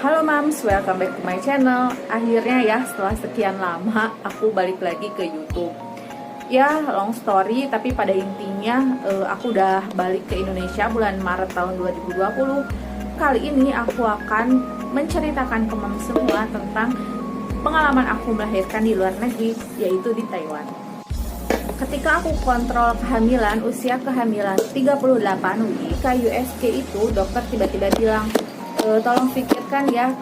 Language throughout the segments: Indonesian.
Halo Mams, welcome back to my channel. Akhirnya ya setelah sekian lama aku balik lagi ke YouTube. Ya long story, tapi pada intinya aku udah balik ke Indonesia bulan Maret tahun 2020. Kali ini aku akan menceritakan ke Mams semua tentang pengalaman aku melahirkan di luar negeri, yaitu di Taiwan. Ketika aku kontrol kehamilan, usia kehamilan 38 week, ke USG itu dokter tiba-tiba bilang, tolong pikirkan ya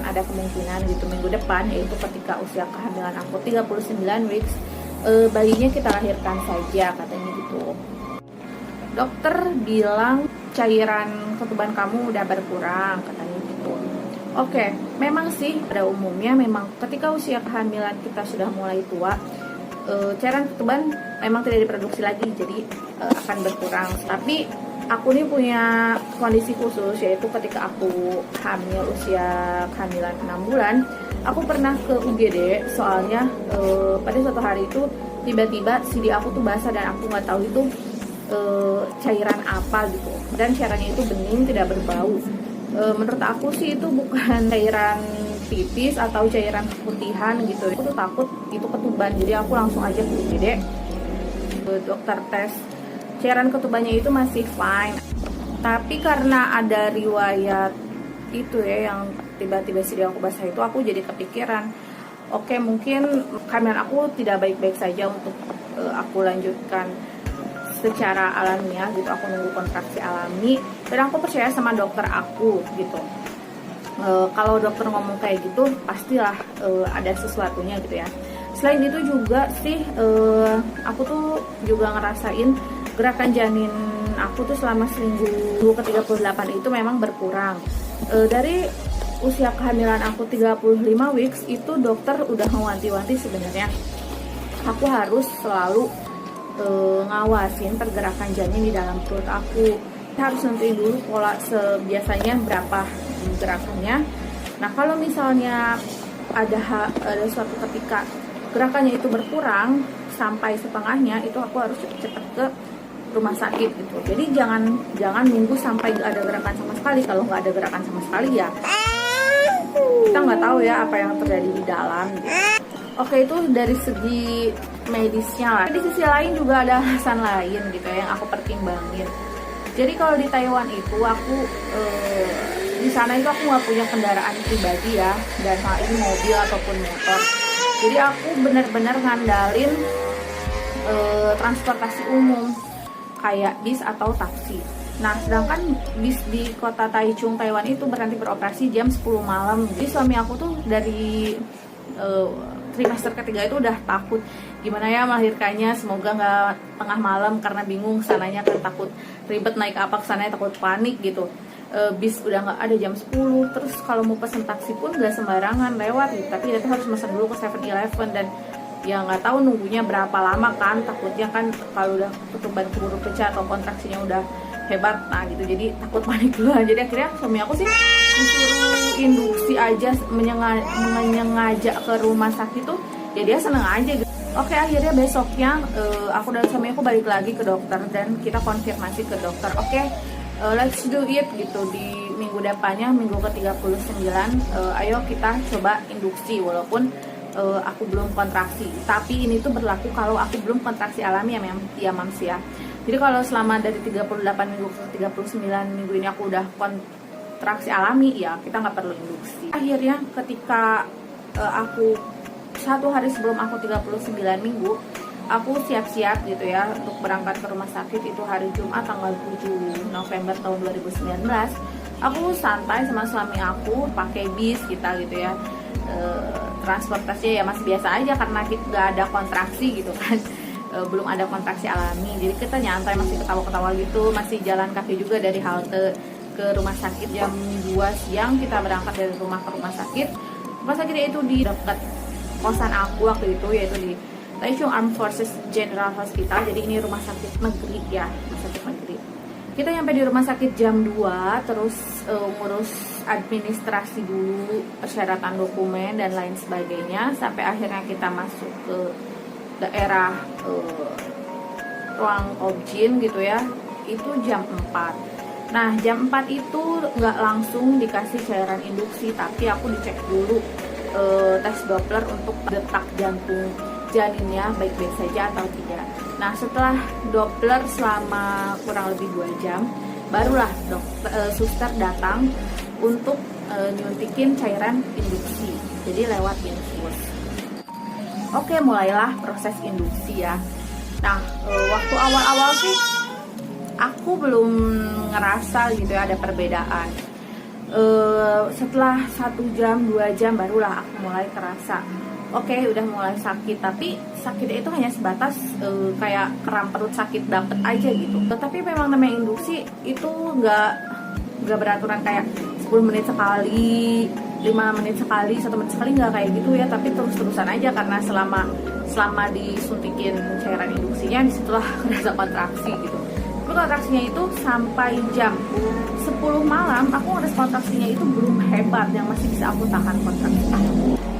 ada kemungkinan gitu minggu depan, yaitu ketika usia kehamilan aku 39 weeks, bayinya kita lahirkan saja, katanya gitu. Dokter bilang cairan ketuban kamu udah berkurang, katanya gitu. Oke, memang sih pada umumnya memang ketika usia kehamilan kita sudah mulai tua, cairan ketuban memang tidak diproduksi lagi, jadi akan berkurang. Tapi aku nih punya kondisi khusus, yaitu ketika aku hamil usia kehamilan 6 bulan, aku pernah ke UGD. Soalnya pada suatu hari itu tiba-tiba CD aku tuh basah dan aku nggak tahu itu cairan apa gitu, dan cairannya itu bening, tidak berbau. Menurut aku sih itu bukan cairan pipis atau cairan keputihan gitu. Aku tuh takut itu ketuban, jadi aku langsung aja ke UGD. Dokter tes cairan ketubannya itu masih fine, tapi karena ada riwayat itu ya yang tiba-tiba CD aku basah itu, aku jadi kepikiran, oke, mungkin kehamilan aku tidak baik-baik saja untuk aku lanjutkan secara alamiah gitu, aku nunggu kontraksi alami, dan aku percaya sama dokter aku gitu. Kalau dokter ngomong kayak gitu, pastilah ada sesuatunya gitu ya. Selain itu juga sih, aku tuh juga ngerasain gerakan janin aku tuh selama seminggu ke-38 itu memang berkurang. Dari usia kehamilan aku 35 weeks itu dokter udah mewanti-wanti sebenarnya aku harus selalu ngawasin pergerakan janin di dalam perut aku. Harus nentuin dulu pola sebiasanya berapa gerakannya. Nah, kalau misalnya ada suatu ketika gerakannya itu berkurang sampai setengahnya, itu aku harus cepet-cepet ke rumah sakit gitu. Jadi jangan nunggu sampai ada gerakan sama sekali. Kalau nggak ada gerakan sama sekali ya kita nggak tahu ya apa yang terjadi di dalam gitu. Oke, itu dari segi medisnya lah. Di sisi lain juga ada alasan lain gitu ya, yang aku pertimbangin. Jadi kalau di Taiwan itu aku di sana itu aku nggak punya kendaraan pribadi ya, dan hal ini mobil ataupun motor. Jadi aku benar-benar ngandalin transportasi umum kayak bis atau taksi. Nah, sedangkan bis di kota Taichung, Taiwan itu berhenti beroperasi jam 10 malam. Jadi suami aku tuh dari trimester ketiga itu udah takut gimana ya melahirkannya, semoga nggak tengah malam karena bingung sananya, kan takut ribet naik apa kesananya, takut panik gitu. Bis udah nggak ada jam 10, terus kalau mau pesen taksi pun nggak sembarangan lewat gitu, tapi itu harus mesen dulu ke 7-Eleven, dan ya nggak tahu nunggunya berapa lama kan, takutnya kan kalau udah ketuban keburu pecah atau kontraksinya udah hebat, nah gitu, jadi takut panik duluan. Jadi akhirnya suami aku sih disuruh induksi aja, mengajak ke rumah sakit tuh ya dia seneng aja gitu. Oke, akhirnya besoknya aku dan suami aku balik lagi ke dokter dan kita konfirmasi ke dokter, oke, let's do it gitu, di minggu depannya, minggu ke-39, ayo kita coba induksi walaupun aku belum kontraksi. Tapi ini tuh berlaku kalau aku belum kontraksi alami ya Mams ya. Jadi kalau selama dari 38 minggu ke 39 minggu ini aku udah kontraksi alami, ya kita nggak perlu induksi. Akhirnya ketika aku satu hari sebelum aku 39 minggu, aku siap-siap gitu ya untuk berangkat ke rumah sakit. Itu hari Jumat tanggal 7 November tahun 2019. Aku santai sama suami aku pakai bis kita gitu ya. Transportasinya ya masih biasa aja karena kita nggak ada kontraksi gitu kan. Belum ada kontraksi alami, jadi kita nyantai, masih ketawa-ketawa gitu, masih jalan kaki juga dari halte ke rumah sakit. Jam 2 siang kita berangkat dari rumah ke rumah sakit. Rumah sakitnya itu di dekat kosan aku waktu itu, yaitu di Taichung Armed Forces General Hospital. Jadi ini rumah sakit negeri ya, rumah sakit negeri. Kita nyampe di rumah sakit jam 2, terus ngurus administrasi dulu, persyaratan dokumen dan lain sebagainya, sampai akhirnya kita masuk ke daerah ruang objin gitu ya, itu jam 4. Nah jam 4 itu nggak langsung dikasih cairan induksi, tapi aku dicek dulu tes Doppler untuk detak jantung janinnya baik-baik saja atau tidak. Nah setelah Doppler selama kurang lebih 2 jam, barulah suster datang untuk nyuntikin cairan induksi, jadi lewat infus. Oke, mulailah proses induksi ya. Nah waktu awal-awal sih aku belum ngerasa gitu ya ada perbedaan. Setelah 1 jam 2 jam barulah aku mulai kerasa oke, udah mulai sakit, tapi sakitnya itu hanya sebatas kayak kram perut sakit dapet aja gitu. Tapi memang namanya induksi itu nggak beraturan kayak 10 menit sekali, 5 menit sekali, 1 menit sekali, nggak kayak gitu ya. Tapi terus-terusan aja, karena selama disuntikin cairan induksinya disitulah kerasa kontraksi gitu. Tapi kontraksinya itu sampai jam 10 malam aku ngerasa kontraksinya itu belum hebat yang masih bisa aku tahan kontraksinya.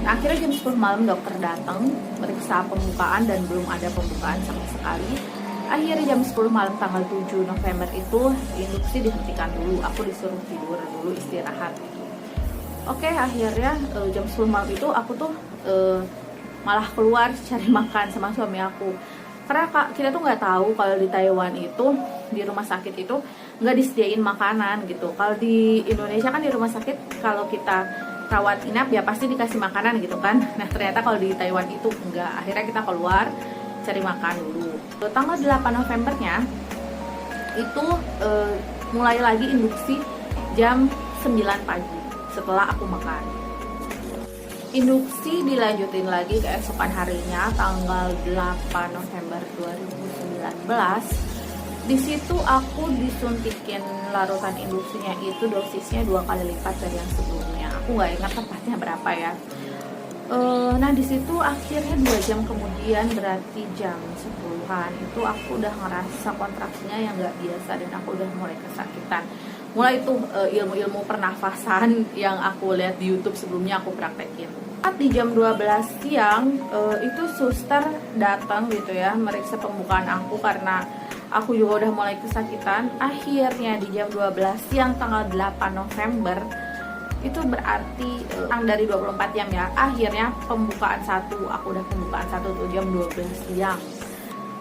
Nah, akhirnya jam 10 malam dokter datang meriksa pembukaan dan belum ada pembukaan sama sekali. Akhirnya jam 10 malam tanggal 7 November itu induksi dihentikan dulu. Aku disuruh tidur dulu, istirahat gitu. Oke, akhirnya jam 10 malam itu aku tuh malah keluar cari makan sama suami aku. Karena kita tuh nggak tahu kalau di Taiwan itu, di rumah sakit itu nggak disediain makanan gitu. Kalau di Indonesia kan di rumah sakit kalau kita rawat inap ya pasti dikasih makanan gitu kan. Nah ternyata kalau di Taiwan itu enggak. Akhirnya kita keluar cari makan dulu. Tanggal 8 Novembernya itu mulai lagi induksi jam 9 pagi setelah aku makan. Induksi dilanjutin lagi keesokan harinya tanggal 8 November 2019. Di situ aku disuntikin larutan induksinya itu dosisnya 2 kali lipat dari yang sebelumnya. Aku nggak ingat tepatnya berapa ya. Nah di situ akhirnya 2 jam kemudian, berarti jam 10-an itu aku udah ngerasa kontraksinya yang nggak biasa dan aku udah mulai kesakitan. Mulai itu ilmu-ilmu pernafasan yang aku lihat di YouTube sebelumnya aku praktekin. Di jam 12 siang itu suster datang gitu ya meriksa pembukaan aku karena aku juga udah mulai kesakitan. Akhirnya di jam 12 siang tanggal 8 November itu berarti kurang dari 24 jam ya. Akhirnya pembukaan 1, aku udah pembukaan 1 tuh jam 12 siang.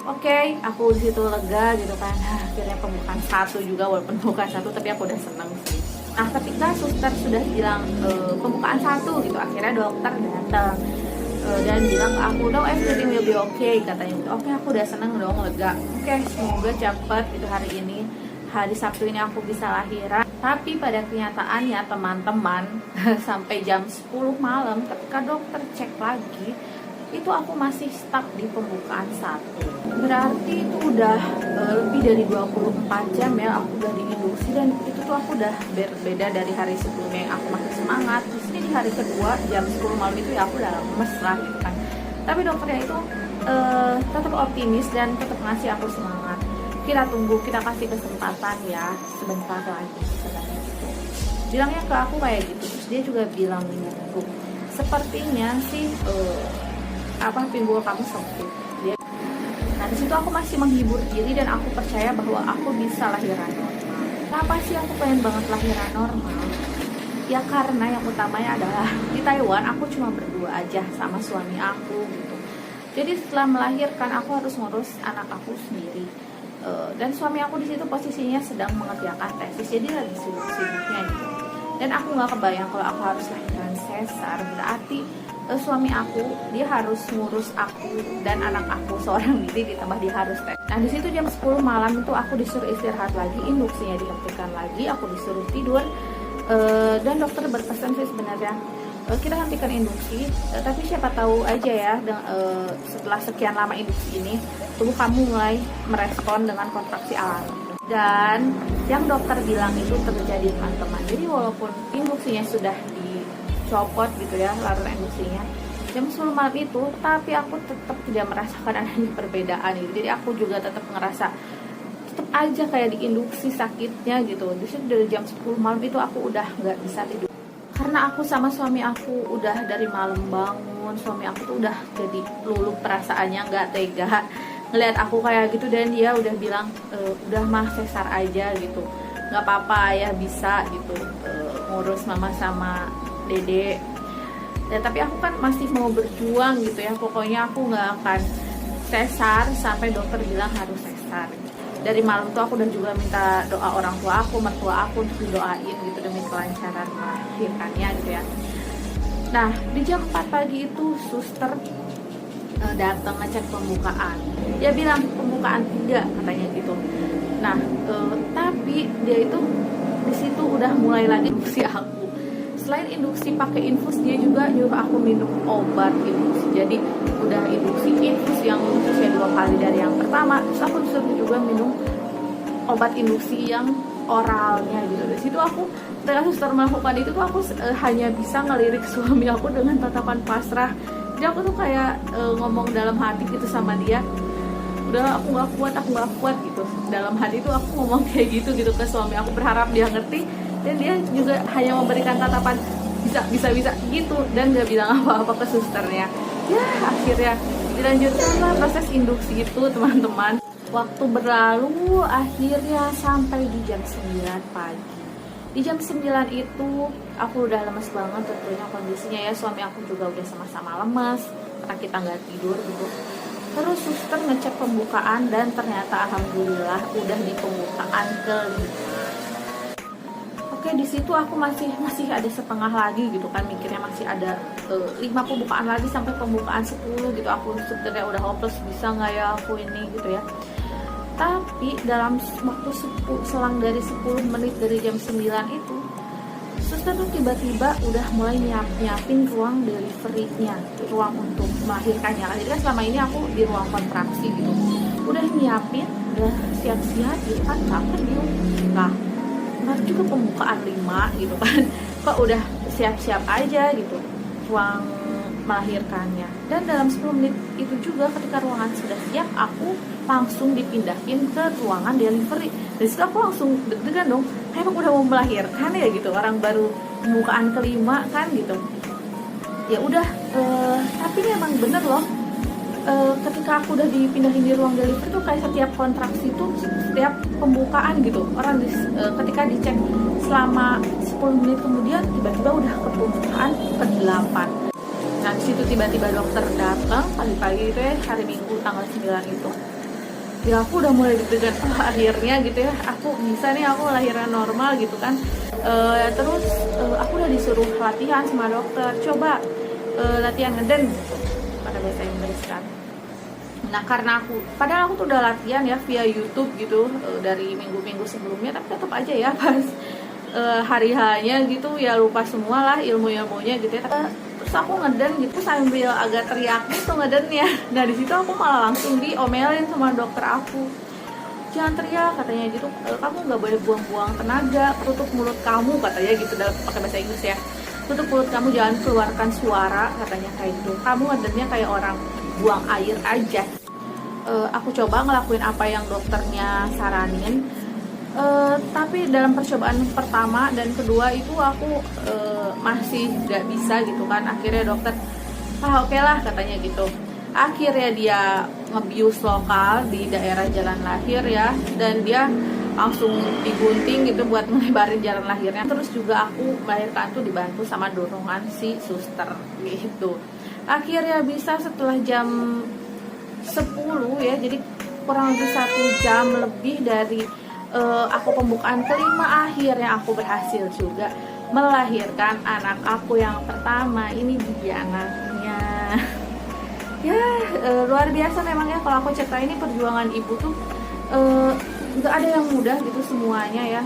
Oke, aku di situ lega gitu kan. Akhirnya pembukaan 1 juga, walaupun pembukaan 1 tapi aku udah seneng sih. Nah ketika suster sudah bilang pembukaan 1 gitu, akhirnya dokter datang dan bilang ke aku, "No, everything will be okay," katanya. Oke, aku udah seneng dong, lega. Oke, semoga cepet itu hari ini, hari Sabtu ini aku bisa lahiran. Tapi pada kenyataannya teman-teman sampai jam 10 malam ketika dokter cek lagi itu aku masih stuck di pembukaan 1. Berarti itu udah lebih dari 24 jam ya aku udah diinduksi, dan itu tuh aku udah berbeda dari hari sebelumnya yang aku masih semangat. Di sini di hari kedua jam 10 malam itu ya aku udah lemes lah gitu kan. Tapi dokternya itu tetap optimis dan tetap ngasih aku semangat. Kita tunggu, kita kasih kesempatan ya, sebentar lagi katanya gitu. Bilangnya ke aku kayak gitu. Terus dia juga bilang gitu, sepertinya sih pinggul kamu sempit. Nah disitu aku masih menghibur diri dan aku percaya bahwa aku bisa lahiran normal. Kenapa sih aku pengen banget lahiran normal? Ya karena yang utamanya adalah di Taiwan aku cuma berdua aja sama suami aku gitu. Jadi setelah melahirkan aku harus ngurus anak aku sendiri. Dan suami aku di situ posisinya sedang mengerjakan tesis, jadi lagi sibuk-sibuknya gitu. Dan aku nggak kebayang kalau aku harus lahiran sesar, berarti suami aku dia harus ngurus aku dan anak aku seorang diri, ditambah dia harus tes. Nah di situ jam 10 malam itu aku disuruh istirahat lagi, induksinya dihentikan lagi, aku disuruh tidur. Dan dokter berpesan sih sebenarnya kita hentikan induksi, tapi siapa tahu aja ya setelah sekian lama induksi ini tubuh kamu mulai merespon dengan kontraksi alami. Dan yang dokter bilang itu terjadi teman-teman. Jadi walaupun induksinya sudah dicopot gitu ya, larutan induksinya jam 10 malam itu, tapi aku tetap tidak merasakan adanya perbedaan gitu. Jadi aku juga tetap ngerasa tetap aja kayak di induksi sakitnya gitu. Di situ dari jam 10 malam itu aku udah nggak bisa tidur. Karena aku sama suami aku udah dari malam bangun, suami aku tuh udah jadi luluh perasaannya, nggak tega ngeliat aku kayak gitu, dan dia udah bilang udah mah sesar aja gitu. nggak apa-apa ya, bisa gitu ngurus mama sama dede. Ya, tapi aku kan masih mau berjuang gitu ya, pokoknya aku nggak akan sesar sampai dokter bilang harus sesar. Dari malam tuh aku udah juga minta doa orang tua aku, mertua aku untuk didoain gitu demi kelancaran melahirkannya gitu ya. Nah di jam 4 pagi itu suster datang ngecek pembukaan. Dia bilang pembukaan 3 katanya gitu. Nah tapi dia itu di situ udah mulai lagi induksi aku. Selain induksi pakai infus, dia juga nyuruh aku minum obat infus. Jadi udah induksi infus yang dosisnya 2 kali dari yang pertama, terus aku disuruh juga minum obat induksi yang oralnya gitu. Dari situ aku, dengan suster melakukan itu tuh aku hanya bisa ngelirik suami aku dengan tatapan pasrah. Jadi aku tuh kayak ngomong dalam hati gitu sama dia, udah aku nggak kuat gitu. Dalam hati tuh aku ngomong kayak gitu ke suami aku, berharap dia ngerti. Dan dia juga hanya memberikan tatapan bisa gitu, dan gak bilang apa-apa ke susternya. Ya akhirnya dilanjutkanlah proses induksi itu teman-teman. Waktu berlalu akhirnya sampai di jam 9 pagi. Di jam 9 itu aku udah lemes banget tentunya kondisinya ya, suami aku juga udah sama-sama lemas karena kita nggak tidur gitu. Terus suster ngecek pembukaan dan ternyata alhamdulillah udah di pembukaan ke-5. Oke, di situ aku masih ada setengah lagi gitu kan, mikirnya masih ada 5 pembukaan lagi sampai pembukaan 10 gitu. Aku sebenarnya udah hopeless, bisa nggak ya aku ini gitu ya. Tapi dalam waktu selang dari 10 menit dari jam 9 itu, suster tuh tiba-tiba udah mulai nyiapin ruang delivery-nya, ruang untuk melahirkannya. Jadi kan selama ini aku di ruang kontraksi gitu, udah nyiapin, udah siap-siap gitu kan, capek gitu. Nah juga pembukaan 5 gitu kan, kok udah siap-siap aja gitu ruang melahirkannya. Dan dalam 10 menit itu juga ketika ruangan sudah siap, aku langsung dipindahin ke ruangan delivery. Dari situ aku langsung deg-degan dong, emang udah mau melahirkan ya gitu, orang baru pembukaan ke-5 kan gitu. Ya udah, tapi emang bener loh, ketika aku udah dipindahin di ruang delivery tuh kayak setiap kontraksi tuh setiap pembukaan gitu, orang ketika dicek selama 10 menit kemudian tiba-tiba udah ke pembukaan ke-8. Nah disitu tiba-tiba dokter datang pagi-pagi itu ya, hari Minggu tanggal 9 itu. Ya aku udah mulai deg-degan, akhirnya gitu ya, aku bisa nih, aku lahiran normal gitu kan. Terus aku udah disuruh latihan sama dokter, coba latihan ngeden pada bahasa Inggris kan. Nah karena padahal aku tuh udah latihan ya via YouTube gitu dari minggu-minggu sebelumnya, tapi tetap aja ya pas hari-harinya gitu ya lupa semua lah ilmu-ilmunya gitu ya. Terus aku ngeden gitu sambil agak teriak gitu ngedennya. Nah di situ aku malah langsung diomelin sama dokter aku, jangan teriak katanya gitu, kamu nggak boleh buang-buang tenaga, tutup mulut kamu katanya gitu, dalam pakai bahasa Inggris ya, tutup mulut kamu, jangan keluarkan suara katanya kayak gitu, kamu ngedennya kayak orang buang air aja. Aku coba ngelakuin apa yang dokternya saranin, tapi dalam percobaan pertama dan kedua itu aku masih nggak bisa gitu kan. Akhirnya dokter oke lah katanya gitu. Akhirnya dia ngebius lokal di daerah jalan lahir ya, dan dia langsung digunting gitu buat melebarin jalan lahirnya. Terus juga aku melahirkan tuh dibantu sama dorongan si suster gitu. Akhirnya bisa setelah jam 10 ya, jadi kurang lebih 1 jam lebih dari aku pembukaan ke-5, akhirnya aku berhasil juga melahirkan anak aku yang pertama. Ini dia anaknya. Ya luar biasa memang ya, kalau aku cerita ini perjuangan ibu tuh nggak ada yang mudah gitu semuanya ya.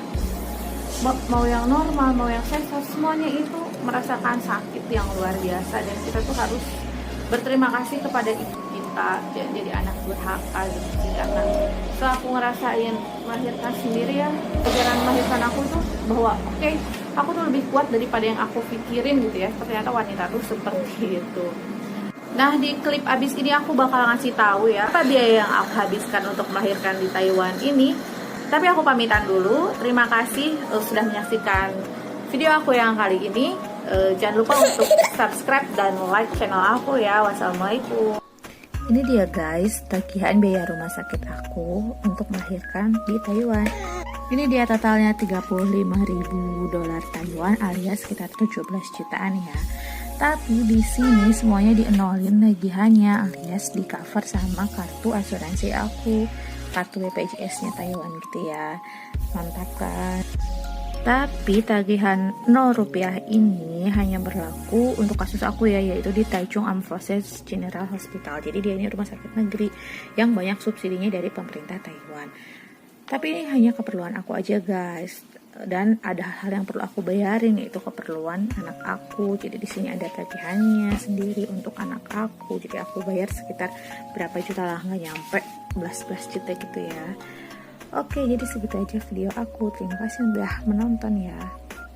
Mau yang normal, mau yang sesar, semuanya itu merasakan sakit yang luar biasa, dan kita tuh harus berterima kasih kepada ibu kita jadi anak durhaka gitu sih. Karena setelah aku ngerasain melahirkan sendiri ya, pelajaran melahirkan aku tuh bahwa oke, aku tuh lebih kuat daripada yang aku pikirin gitu ya. Ternyata wanita tuh seperti itu. Nah di klip abis ini aku bakal ngasih tahu ya apa biaya yang aku habiskan untuk melahirkan di Taiwan ini. Tapi aku pamitan dulu. Terima kasih sudah menyaksikan video aku yang kali ini. Jangan lupa untuk subscribe dan like channel aku ya. Wassalamualaikum. Ini dia guys, tagihan biaya rumah sakit aku untuk melahirkan di Taiwan. Ini dia totalnya 35.000 dolar Taiwan alias sekitar 17 jutaan ya. Tapi di sini semuanya dienolin tagihannya alias di cover sama kartu asuransi aku, kartu BPJS-nya Taiwan gitu ya. Mantap kan? Tapi tagihan 0 rupiah ini hanya berlaku untuk kasus aku ya, yaitu di Taichung Amphoses General Hospital. Jadi dia ini rumah sakit negeri yang banyak subsidinya dari pemerintah Taiwan. Tapi ini hanya keperluan aku aja guys. Dan ada hal yang perlu aku bayarin, yaitu keperluan anak aku. Jadi di sini ada tagihannya sendiri untuk anak aku. Jadi aku bayar sekitar berapa juta lah, nggak nyampe 11 juta gitu ya. Oke, jadi segitu aja video aku. Terima kasih udah menonton ya.